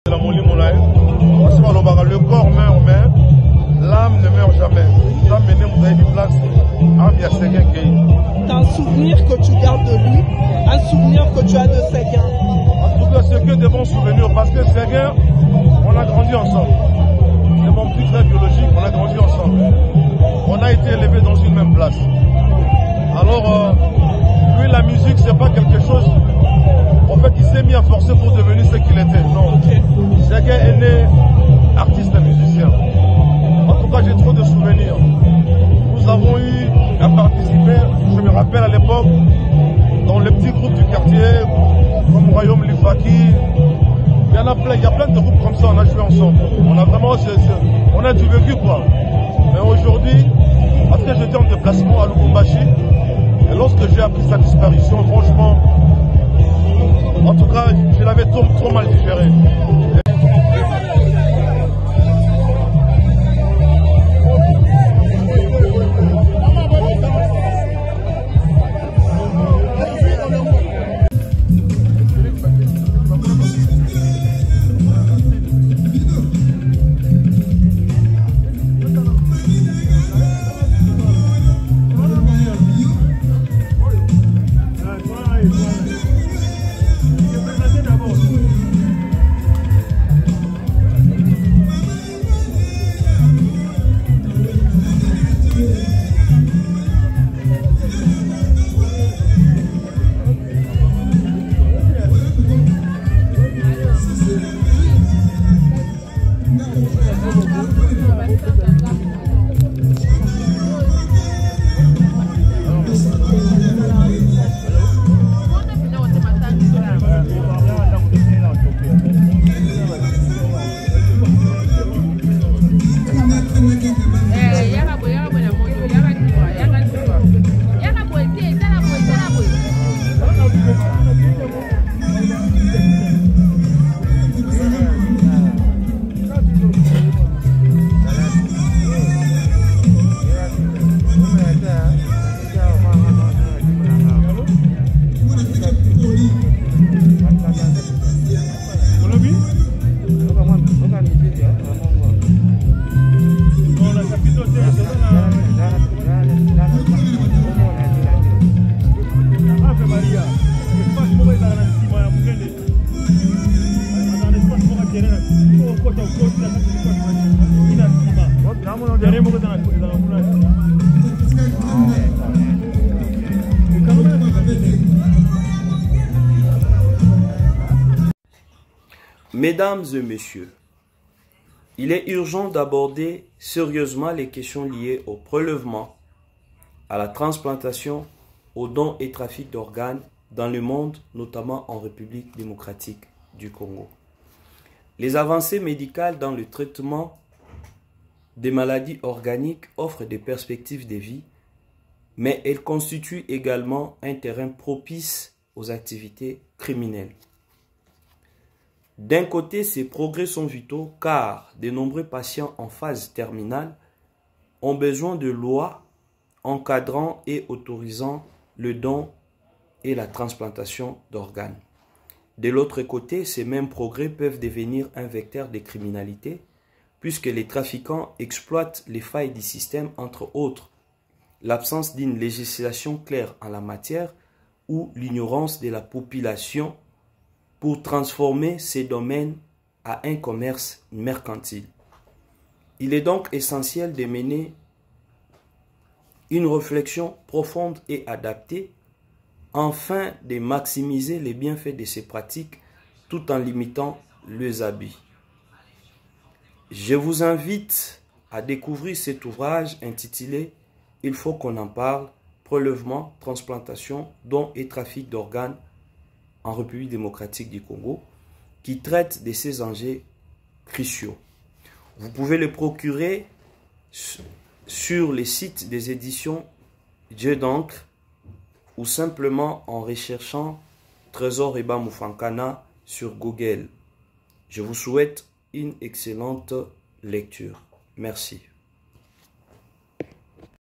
Le corps meurt, mais l'âme ne meurt jamais. T'as un souvenir que tu gardes de lui, un souvenir que tu as de Séguin. En tout cas, c'est que des bons souvenirs parce que Séguin, on a grandi ensemble. C'est mon petit frère biologique, on a grandi ensemble. On a été élevés dans une même place. Alors, lui, la musique, c'est pas quelque chose. En fait, il s'est mis à forcer pour devenir ce qu'il était. Non. Séguin est né artiste et musicien. En tout cas, j'ai trop de souvenirs. Nous avons eu à participer, je me rappelle à l'époque, dans les petits groupes du quartier, comme Royaume Lifaki. Il y a plein de groupes comme ça, on a joué ensemble. On a vraiment, on a du vécu quoi. Mais aujourd'hui, après j'étais en déplacement à Lubumbashi, et lorsque j'ai appris sa disparition, franchement, en tout cas, je l'avais trop mal digéré. Mesdames et messieurs, il est urgent d'aborder sérieusement les questions liées au prélèvement, à la transplantation, aux dons et trafic d'organes dans le monde, notamment en République démocratique du Congo. Les avancées médicales dans le traitement des maladies organiques offrent des perspectives de vie, mais elles constituent également un terrain propice aux activités criminelles. D'un côté, ces progrès sont vitaux car de nombreux patients en phase terminale ont besoin de lois encadrant et autorisant le don et la transplantation d'organes. De l'autre côté, ces mêmes progrès peuvent devenir un vecteur de criminalité puisque les trafiquants exploitent les failles du système, entre autres l'absence d'une législation claire en la matière ou l'ignorance de la population pour transformer ces domaines à un commerce mercantile. Il est donc essentiel de mener une réflexion profonde et adaptée afin de maximiser les bienfaits de ces pratiques tout en limitant les abus. Je vous invite à découvrir cet ouvrage intitulé « Il faut qu'on en parle, prélèvement, transplantation, dons et trafic d'organes en République démocratique du Congo » qui traite de ces enjeux cruciaux. Vous pouvez le procurer sur les sites des éditions Dieu d'encre ou simplement en recherchant Trésor Eba Mufankana sur Google. Je vous souhaite une excellente lecture. Merci.